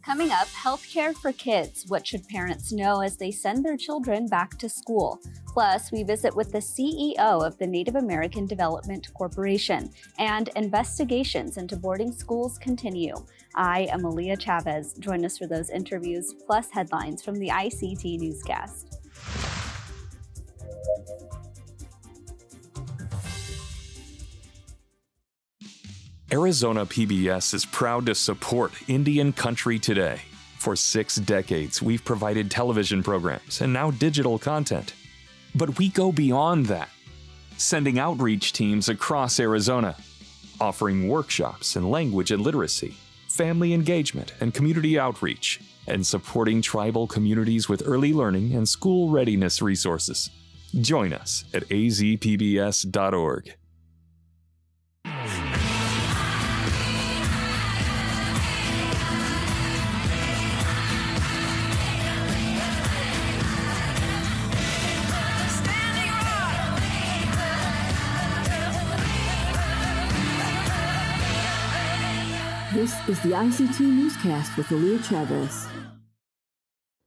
Coming up, healthcare for kids. What should parents know as they send their children back to school? Plus, we visit with the CEO of the Native American Development Corporation, and investigations into boarding schools continue. I am Aaliyah Chavez. Join us for those interviews, plus headlines from the ICT Newscast. Arizona PBS is proud to support Indian Country Today. For 6 decades, we've provided television programs and now digital content. But we go beyond that, sending outreach teams across Arizona, offering workshops in language and literacy, family engagement and community outreach, and supporting tribal communities with early learning and school readiness resources. Join us at azpbs.org. This is the ICT Newscast with Aaliyah Chavez.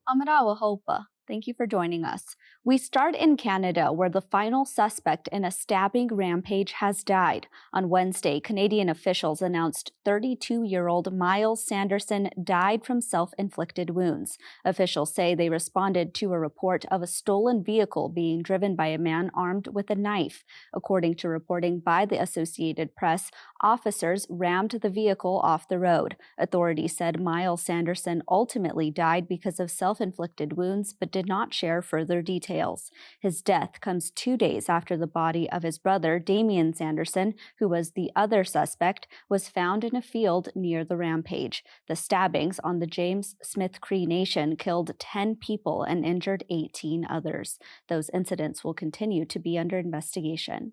Amarawa Hopa, thank you for joining us. We start in Canada, where the final suspect in a stabbing rampage has died. On Wednesday, Canadian officials announced 32-year-old Miles Sanderson died from self-inflicted wounds. Officials say they responded to a report of a stolen vehicle being driven by a man armed with a knife. According to reporting by the Associated Press, officers rammed the vehicle off the road. Authorities said Miles Sanderson ultimately died because of self-inflicted wounds, but did not share further details. His death comes 2 days after the body of his brother, Damian Sanderson, who was the other suspect, was found in a field near the rampage. The stabbings on the James Smith Cree Nation killed 10 people and injured 18 others. Those incidents will continue to be under investigation.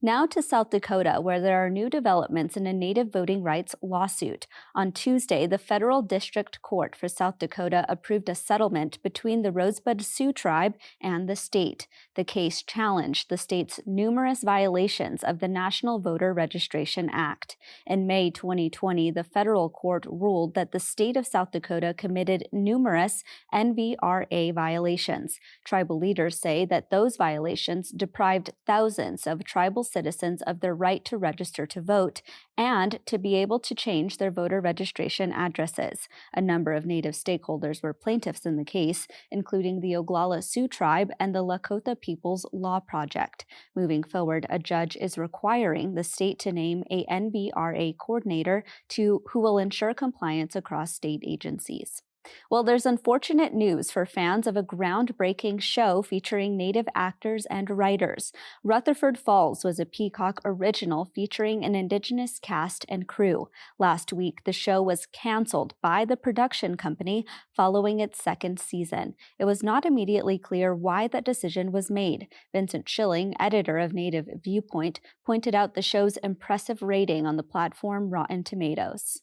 Now to South Dakota, where there are new developments in a Native voting rights lawsuit. On Tuesday, the Federal District Court for South Dakota approved a settlement between the Rosebud Sioux tribe and the state. The case challenged the state's numerous violations of the National Voter Registration Act. In May 2020, the federal court ruled that the state of South Dakota committed numerous NVRA violations. Tribal leaders say that those violations deprived thousands of tribal citizens of their right to register to vote and to be able to change their voter registration addresses. A number of Native stakeholders were plaintiffs in the case, including the Oglala Sioux tribe and the Lakota People's Law Project. Moving forward, a judge is requiring the state to name a NVRA coordinator who will ensure compliance across state agencies. Well, there's unfortunate news for fans of a groundbreaking show featuring Native actors and writers. Rutherford Falls was a Peacock original featuring an Indigenous cast and crew. Last week, the show was canceled by the production company following its second season. It was not immediately clear why that decision was made. Vincent Schilling, editor of Native Viewpoint, pointed out the show's impressive rating on the platform Rotten Tomatoes.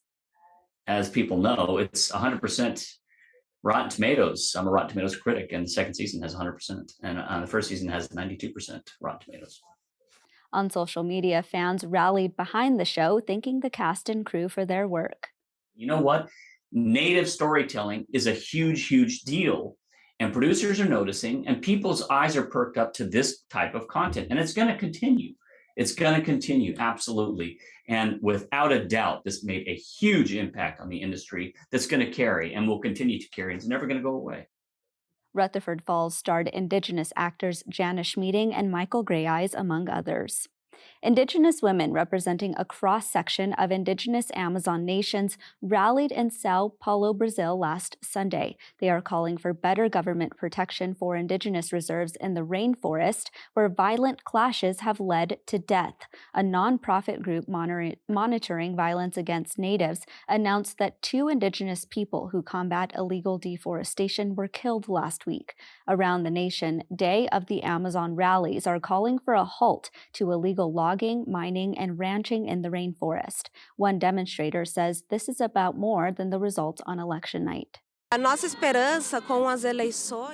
As people know, it's 100% Rotten Tomatoes. I'm a Rotten Tomatoes critic, and the second season has 100%, and the first season has 92% Rotten Tomatoes. On social media, fans rallied behind the show, thanking the cast and crew for their work. You know what? Native storytelling is a huge, huge deal, and producers are noticing, and people's eyes are perked up to this type of content, and it's going to continue. It's going to continue, absolutely. And without a doubt, this made a huge impact on the industry that's going to carry and will continue to carry. It's never going to go away. Rutherford Falls starred Indigenous actors Janice Meeting and Michael Greyeyes, among others. Indigenous women representing a cross-section of Indigenous Amazon nations rallied in Sao Paulo, Brazil last Sunday. They are calling for better government protection for Indigenous reserves in the rainforest, where violent clashes have led to death. A nonprofit group monitoring violence against natives announced that 2 Indigenous people who combat illegal deforestation were killed last week. Around the nation, Day of the Amazon rallies are calling for a halt to illegal logging, mining, and ranching in the rainforest. One demonstrator says this is about more than the results on election night.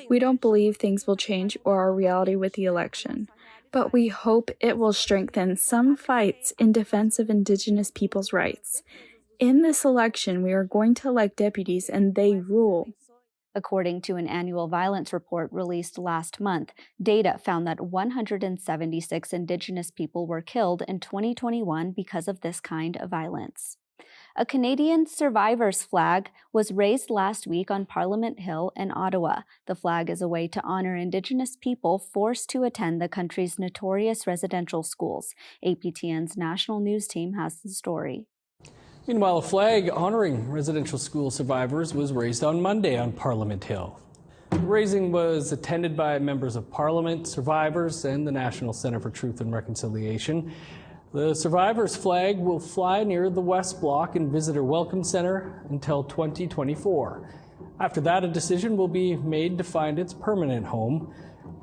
We don't believe things will change or our reality with the election, but we hope it will strengthen some fights in defense of Indigenous people's rights. In this election, we are going to elect deputies and they rule. According to an annual violence report released last month, data found that 176 Indigenous people were killed in 2021 because of this kind of violence. A Canadian survivor's flag was raised last week on Parliament Hill in Ottawa. The flag is a way to honor Indigenous people forced to attend the country's notorious residential schools. APTN's national news team has the story. Meanwhile, a flag honoring residential school survivors was raised on Monday on Parliament Hill. The raising was attended by members of Parliament, survivors, and the National Centre for Truth and Reconciliation. The survivors' flag will fly near the West Block and Visitor Welcome Centre until 2024. After that, a decision will be made to find its permanent home.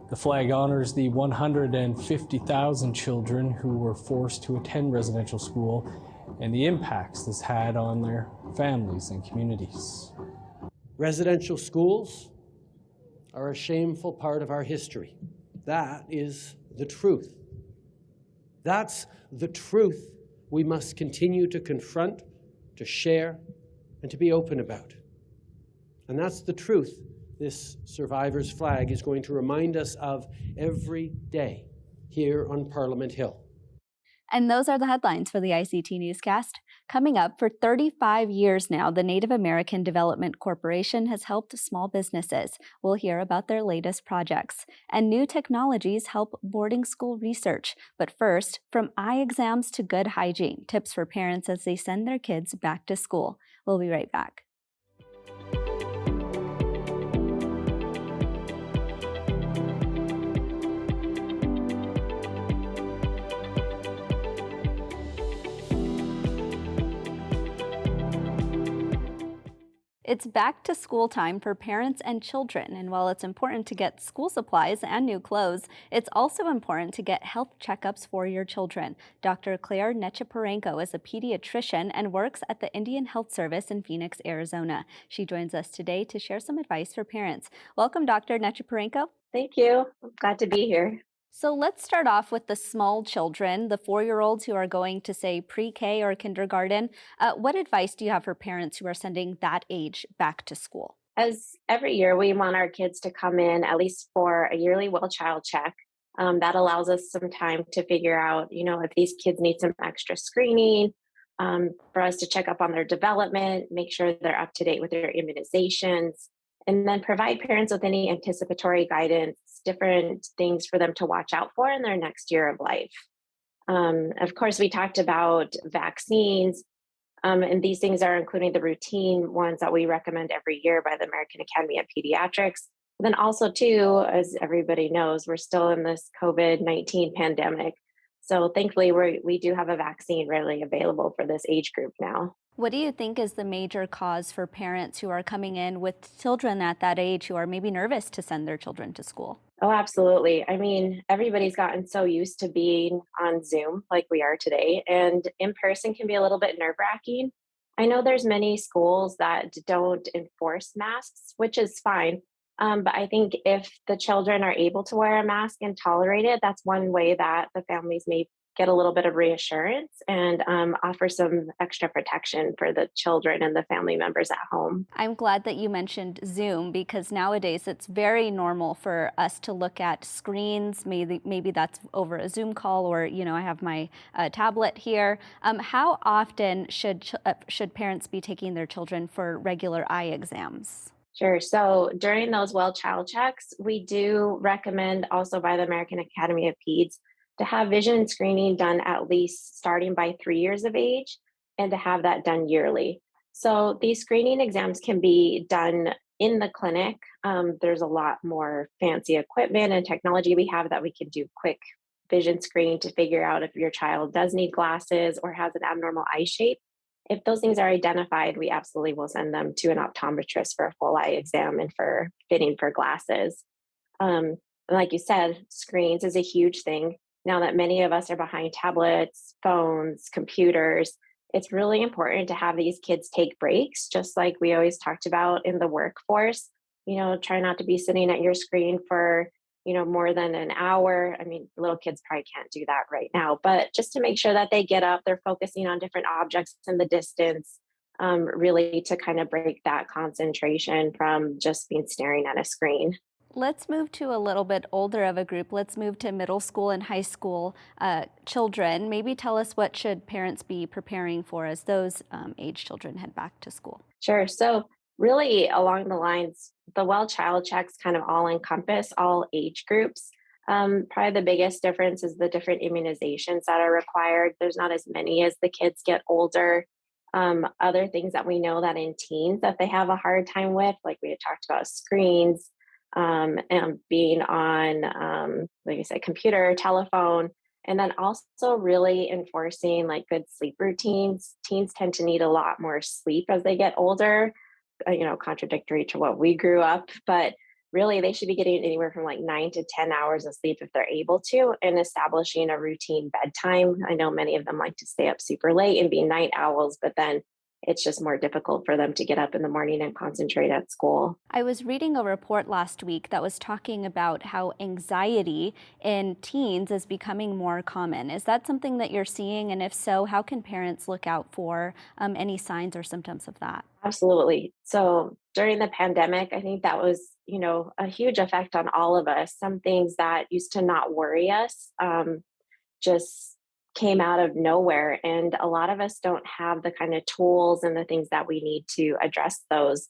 The flag honors the 150,000 children who were forced to attend residential school and the impacts this had on their families and communities. Residential schools are a shameful part of our history. That is the truth. That's the truth we must continue to confront, to share, and to be open about. And that's the truth this survivor's flag is going to remind us of every day here on Parliament Hill. And those are the headlines for the ICT Newscast. Coming up, for 35 years now, the Native American Development Corporation has helped small businesses. We'll hear about their latest projects. And new technologies help boarding school research. But first, from eye exams to good hygiene, tips for parents as they send their kids back to school. We'll be right back. It's back to school time for parents and children, and while it's important to get school supplies and new clothes, it's also important to get health checkups for your children. Dr. Claire Nechaparenko is a pediatrician and works at the Indian Health Service in Phoenix, Arizona. She joins us today to share some advice for parents. Welcome, Dr. Nechaparenko. Thank you. I'm glad to be here. So let's start off with the small children, the 4-year-olds who are going to, say, pre-K or kindergarten. What advice do you have for parents who are sending that age back to school? As every year, we want our kids to come in at least for a yearly well child check. That allows us some time to figure out, if these kids need some extra screening, for us to check up on their development, make sure they're up to date with their immunizations, and then provide parents with any anticipatory guidance, different things for them to watch out for in their next year of life. Of course, we talked about vaccines, and these things are including the routine ones that we recommend every year by the American Academy of Pediatrics. Then also, too, as everybody knows, we're still in this COVID-19 pandemic. So thankfully, we do have a vaccine readily available for this age group now. What do you think is the major cause for parents who are coming in with children at that age who are maybe nervous to send their children to school? Oh, absolutely. I mean, everybody's gotten so used to being on Zoom like we are today, and in person can be a little bit nerve-wracking. I know there's many schools that don't enforce masks, which is fine. But I think if the children are able to wear a mask and tolerate it, that's one way that the families may get a little bit of reassurance and offer some extra protection for the children and the family members at home. I'm glad that you mentioned Zoom, because nowadays it's very normal for us to look at screens. Maybe that's over a Zoom call, or I have my tablet here. How often should parents be taking their children for regular eye exams? Sure. So during those well child checks, we do recommend, also by the American Academy of Peds, to have vision screening done at least starting by 3 years of age, and to have that done yearly. So these screening exams can be done in the clinic. There's a lot more fancy equipment and technology we have that we can do quick vision screening to figure out if your child does need glasses or has an abnormal eye shape. If those things are identified, we absolutely will send them to an optometrist for a full eye exam and for fitting for glasses. Like you said, screens is a huge thing. Now that many of us are behind tablets, phones, computers, it's really important to have these kids take breaks, just like we always talked about in the workforce. Try not to be sitting at your screen for more than an hour. I mean, little kids probably can't do that right now, but just to make sure that they get up, they're focusing on different objects in the distance, really to kind of break that concentration from just being staring at a screen. Let's move to a little bit older of a group. Let's move to middle school and high school children. Maybe tell us what should parents be preparing for as those age children head back to school. Sure. So, really, along the lines, the well child checks kind of all encompass all age groups. Probably the biggest difference is the different immunizations that are required. There's not as many as the kids get older. Other things that we know that in teens that they have a hard time with, like we had talked about screens, and being on, like I said, computer, telephone, and then also really enforcing like good sleep routines. Teens tend to need a lot more sleep as they get older, contradictory to what we grew up, but really they should be getting anywhere from like 9 to 10 hours of sleep if they're able to, and establishing a routine bedtime. I know many of them like to stay up super late and be night owls, but then it's just more difficult for them to get up in the morning and concentrate at school. I was reading a report last week that was talking about how anxiety in teens is becoming more common. Is that something that you're seeing? And if so, how can parents look out for any signs or symptoms of that? Absolutely. So during the pandemic, I think that was, a huge effect on all of us. Some things that used to not worry us just came out of nowhere. And a lot of us don't have the kind of tools and the things that we need to address those.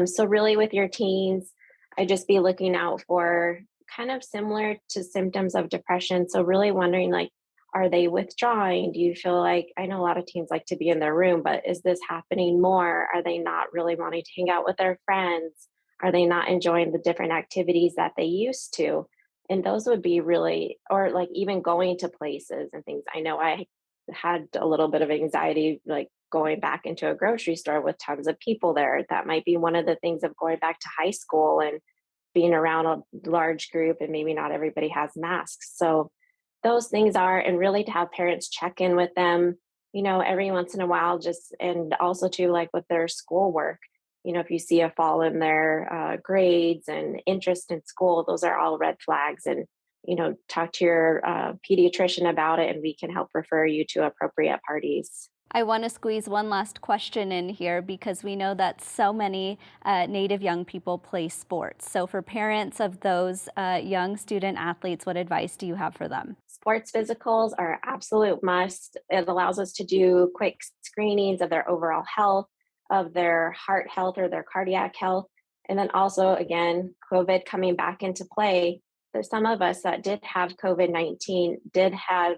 So, really, with your teens, I just be looking out for kind of similar to symptoms of depression. So, really wondering like, are they withdrawing? Do you feel like, I know a lot of teens like to be in their room, but is this happening more? Are they not really wanting to hang out with their friends? Are they not enjoying the different activities that they used to? And those would be really, or like even going to places and things. I know I had a little bit of anxiety, like going back into a grocery store with tons of people there. That might be one of the things of going back to high school and being around a large group, and maybe not everybody has masks. So those things are, and really to have parents check in with them, every once in a while, just, and also too, like with their schoolwork. If you see a fall in their grades and interest in school, those are all red flags. And, talk to your pediatrician about it, and we can help refer you to appropriate parties. I want to squeeze one last question in here because we know that so many Native young people play sports. So for parents of those young student athletes, what advice do you have for them? Sports physicals are an absolute must. It allows us to do quick screenings of their overall health, of their heart health or their cardiac health. And then also, again, COVID coming back into play. There's some of us that did have COVID-19 did have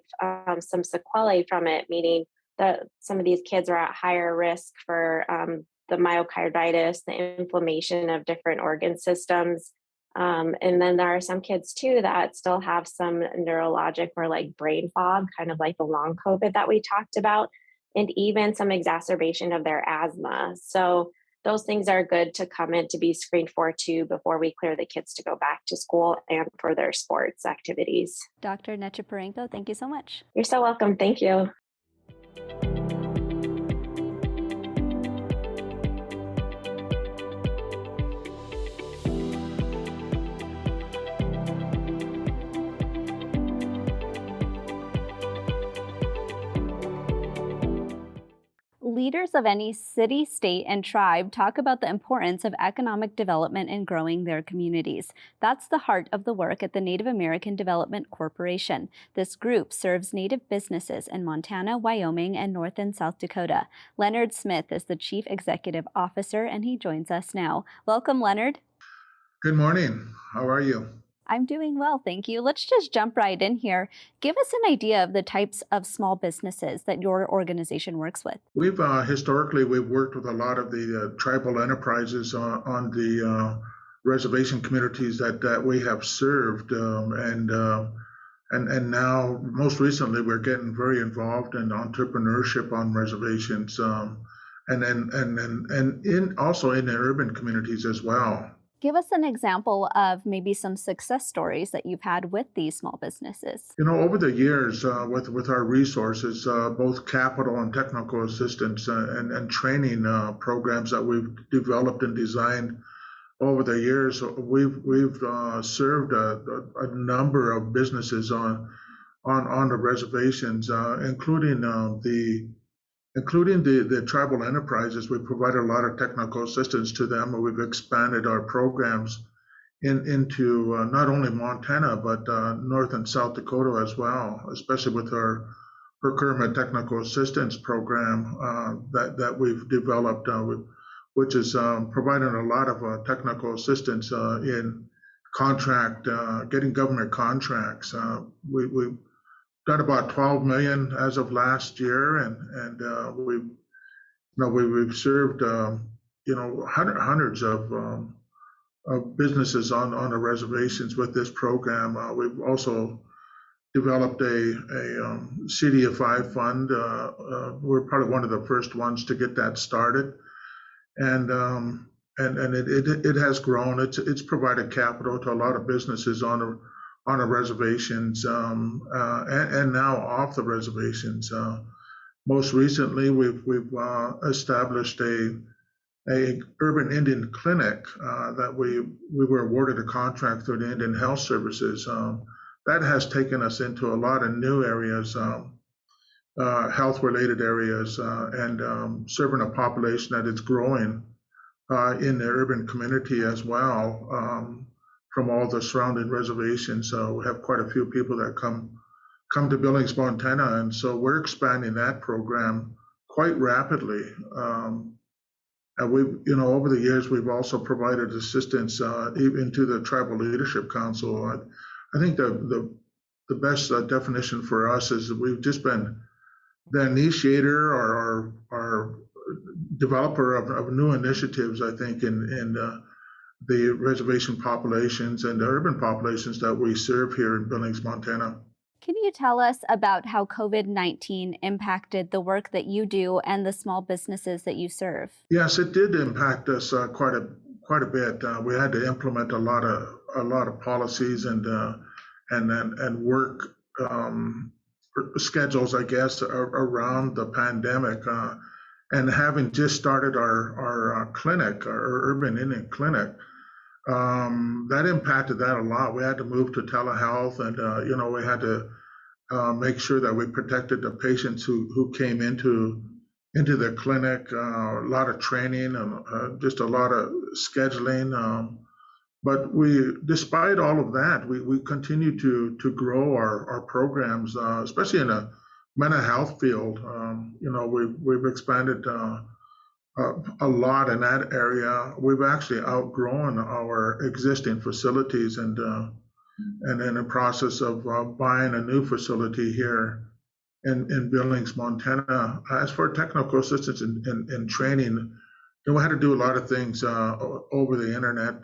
some sequelae from it, meaning that some of these kids are at higher risk for the myocarditis, the inflammation of different organ systems. And then there are some kids too that still have some neurologic or like brain fog, kind of like the long COVID that we talked about, and even some exacerbation of their asthma. So those things are good to come in to be screened for too before we clear the kids to go back to school and for their sports activities. Dr. Nechapurenko, thank you so much. You're so welcome. Thank you. Leaders of any city, state, and tribe talk about the importance of economic development and growing their communities. That's the heart of the work at the Native American Development Corporation. This group serves Native businesses in Montana, Wyoming, and North and South Dakota. Leonard Smith is the Chief Executive Officer, and he joins us now. Welcome, Leonard. Good morning. How are you? I'm doing well, thank you. Let's just jump right in here. Give us an idea of the types of small businesses that your organization works with. We've historically worked with a lot of the tribal enterprises on the reservation communities that we have served, and now most recently we're getting very involved in entrepreneurship on reservations, and also in the urban communities as well. Give us an example of maybe some success stories that you've had with these small businesses. Over the years, with our resources, both capital and technical assistance and training programs that we've developed and designed over the years, we've served a number of businesses on the reservations, including including the tribal enterprises. We provide a lot of technical assistance to them, and we've expanded our programs into not only Montana, but North and South Dakota as well, especially with our procurement technical assistance program that we've developed, which is providing a lot of technical assistance in getting government contracts. We've done about 12 million as of last year, and we've served hundreds of businesses on the reservations with this program. We've also developed a CDFI fund. We're probably one of the first ones to get that started, and it has grown. It's provided capital to a lot of businesses on the reservations and now off the reservations. Most recently, we've established a urban Indian clinic that we were awarded a contract through the Indian Health Services. That has taken us into a lot of new areas, health-related areas, and serving a population that is growing in the urban community as well from all the surrounding reservations. So we have quite a few people that come to Billings, Montana, and so we're expanding that program quite rapidly. And over the years, we've also provided assistance even to the Tribal Leadership Council. I think the best definition for us is that we've just been the initiator or developer of new initiatives, I think, in the reservation populations and the urban populations that we serve here in Billings, Montana. Can you tell us about how COVID-19 impacted the work that you do and the small businesses that you serve? Yes, it did impact us quite a bit. We had to implement a lot of policies and work schedules, I guess, around the pandemic. And having just started our clinic, our urban Indian clinic, that impacted that a lot. We had to move to telehealth, and we had to make sure that we protected the patients who came into the clinic. A lot of training and just a lot of scheduling. But despite all of that, we continue to grow our programs, especially in the mental health field. We've expanded a lot in that area. We've actually outgrown our existing facilities and in the process of buying a new facility here in Billings, Montana. As for technical assistance and training, we had to do a lot of things over the internet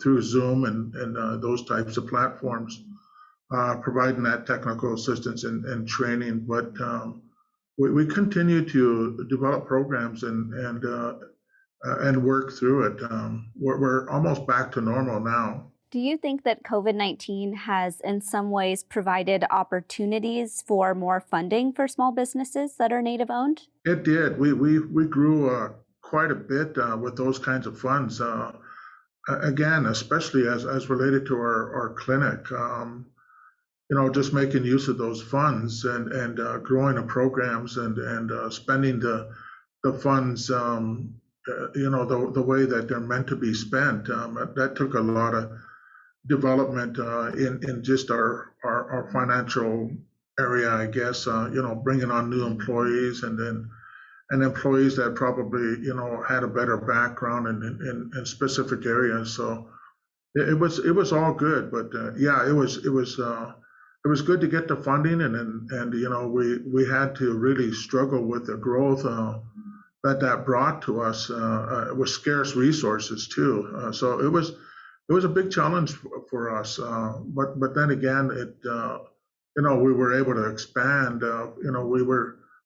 through Zoom and those types of platforms, providing that technical assistance and training. But we continue to develop programs and work through it. We're almost back to normal now. Do you think that COVID-19 has in some ways provided opportunities for more funding for small businesses that are Native owned? It did. We grew quite a bit with those kinds of funds. Again, especially as related to our clinic. Just making use of those funds and growing the programs and spending the funds, the way that they're meant to be spent. That took a lot of development in just our financial area, I guess. Bringing on new employees and employees that probably had a better background in specific areas. So it was all good, but it was good to get the funding, and we had to really struggle with the growth that brought to us with scarce resources too. So it was a big challenge for us. But then again, we were able to expand.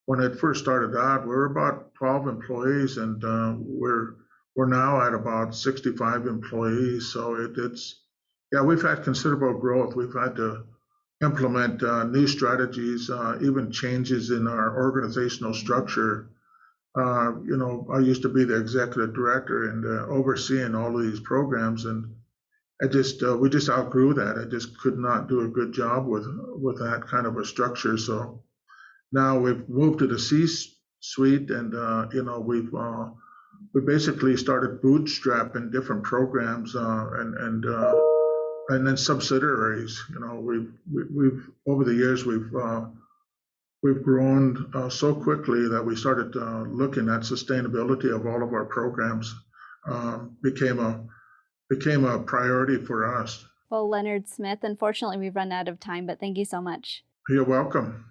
When it first started out, we were about 12 employees, and we're now at about 65 employees. So we've had considerable growth. We've had to implement new strategies, even changes in our organizational structure. I used to be the executive director and overseeing all of these programs, and we just outgrew that. I just could not do a good job with that kind of a structure. So now we've moved to the suite, and we basically started bootstrapping different programs and then subsidiaries. We've over the years we've grown so quickly that we started looking at sustainability of all of our programs. Became a priority for us. Well, Leonard Smith, unfortunately, we've run out of time, but thank you so much. You're welcome.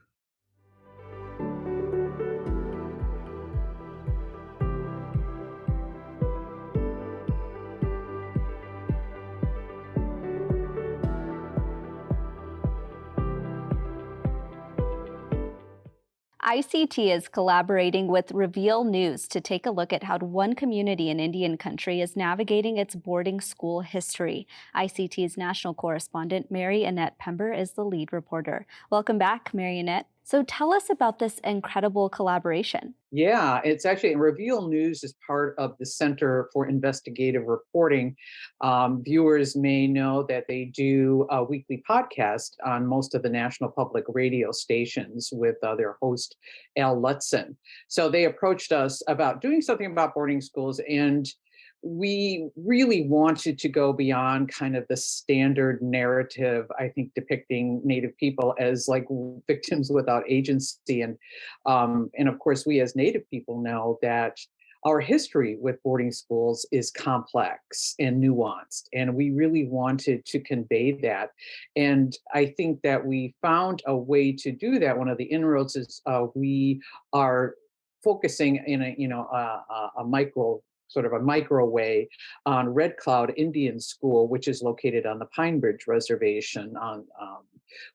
ICT is collaborating with Reveal News to take a look at how one community in Indian country is navigating its boarding school history. ICT's national correspondent, Mary Annette Pember, is the lead reporter. Welcome back, Mary Annette. So tell us about this incredible collaboration. Yeah, it's actually Reveal News is part of the Center for Investigative Reporting. Viewers may know that they do a weekly podcast on most of the national public radio stations with their host, Al Lutzen. So they approached us about doing something about boarding schools, and we really wanted to go beyond kind of the standard narrative, I think, depicting Native people as like victims without agency. And of course, we as Native people know that our history with boarding schools is complex and nuanced, and we really wanted to convey that. And I think that we found a way to do that. One of the inroads is we are focusing in a micro way on Red Cloud Indian School, which is located on the Pine Ridge Reservation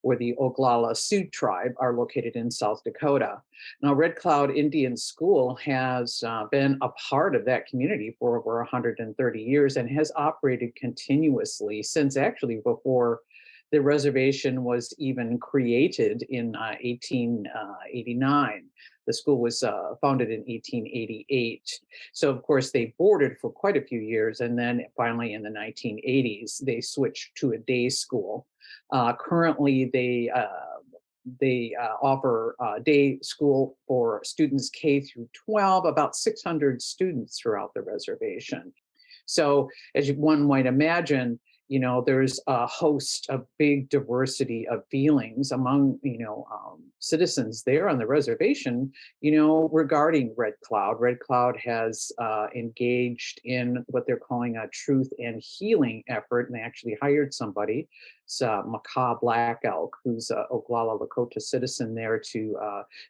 where the Oglala Sioux tribe are located in South Dakota. Now, Red Cloud Indian School has been a part of that community for over 130 years and has operated continuously since actually before the reservation was even created in 1889. The school was founded in 1888. So, of course, they boarded for quite a few years. And then finally in the 1980s, they switched to a day school. Currently, they offer day school for students K through 12, about 600 students throughout the reservation. So as one might imagine, there's a host of big diversity of feelings among, citizens there on the reservation, regarding Red Cloud. Red Cloud has engaged in what they're calling a truth and healing effort, and they actually hired somebody. It's Macaw Black Elk, who's a Oglala Lakota citizen there to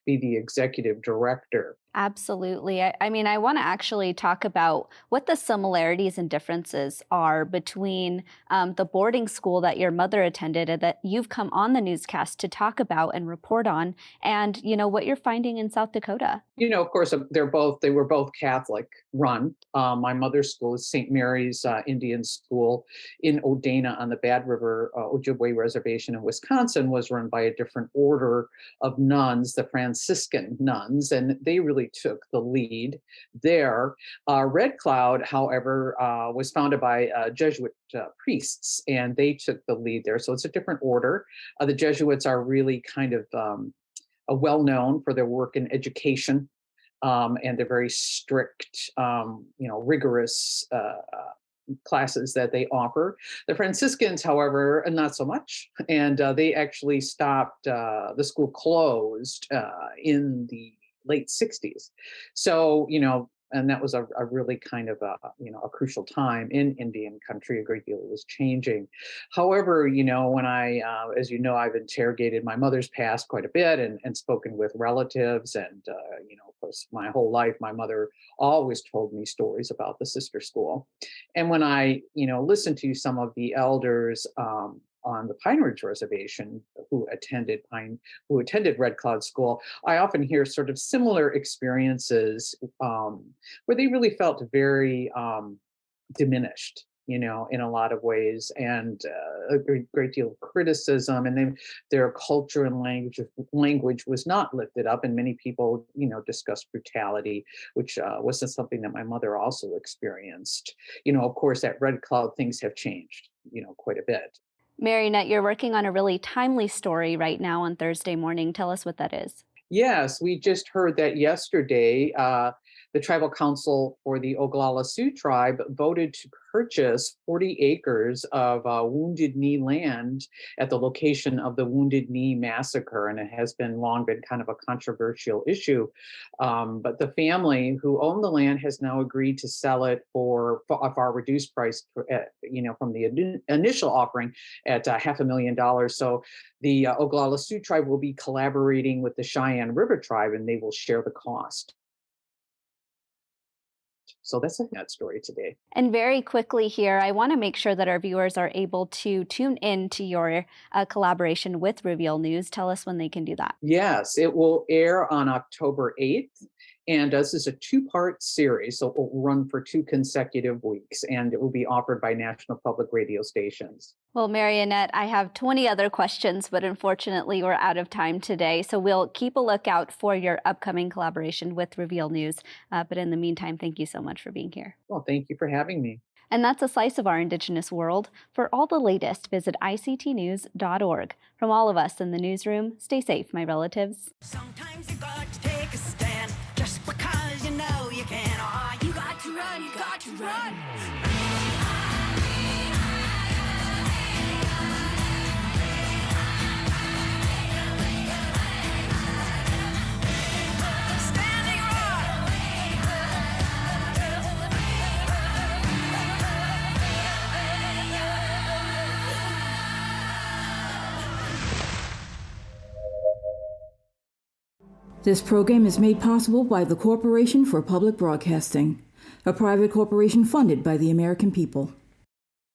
be the executive director. Absolutely. I want to actually talk about what the similarities and differences are between the boarding school that your mother attended and that you've come on the newscast to talk about and report on, and what you're finding in South Dakota. Of course, they were both Catholic run. My mother's school is St. Mary's Indian School in Odana on the Bad River Ojibwe Reservation in Wisconsin, was run by a different order of nuns, the Franciscan nuns, and they really took the lead there. Red Cloud, however, was founded by Jesuit priests, and they took the lead there. So it's a different order. The Jesuits are really kind of well known for their work in education, and they're very strict, rigorous classes that they offer. The Franciscans, however, not so much, and they actually stopped. The school closed in the late 60s. So, and that was a really kind of a crucial time in Indian country. A great deal was changing. However, when as I've interrogated my mother's past quite a bit and spoken with relatives, and of course, my whole life, my mother always told me stories about the sister school. And when I, listened to some of the elders on the Pine Ridge Reservation who attended Red Cloud School, I often hear sort of similar experiences where they really felt very diminished, in a lot of ways, and a great deal of criticism, and then their culture and language was not lifted up, and many people, discussed brutality, which wasn't something that my mother also experienced. Of course, at Red Cloud, things have changed, quite a bit. Mary Annette, you're working on a really timely story right now on Thursday morning. Tell us what that is. Yes, we just heard that yesterday. The Tribal Council for the Oglala Sioux Tribe voted to purchase 40 acres of Wounded Knee land at the location of the Wounded Knee massacre, and it has long been kind of a controversial issue. But the family who owned the land has now agreed to sell it for a far reduced price, from the initial offering at $500,000. So the Oglala Sioux Tribe will be collaborating with the Cheyenne River Tribe, and they will share the cost. So that's that story today. And very quickly here, I want to make sure that our viewers are able to tune in to your collaboration with Reveal News. Tell us when they can do that. Yes, it will air on October 8th. And this is a two-part series, so it will run for 2 consecutive weeks, and it will be offered by national public radio stations. Well, Marionette, I have 20 other questions, but unfortunately we're out of time today. So we'll keep a lookout for your upcoming collaboration with Reveal News. But in the meantime, thank you so much for being here. Well, thank you for having me. And that's a slice of our Indigenous world. For all the latest, visit ictnews.org. From all of us in the newsroom, stay safe, my relatives. Sometimes you got to take a stand just because you know you can. Oh, you got to run, you got to run. This program is made possible by the Corporation for Public Broadcasting, a private corporation funded by the American people.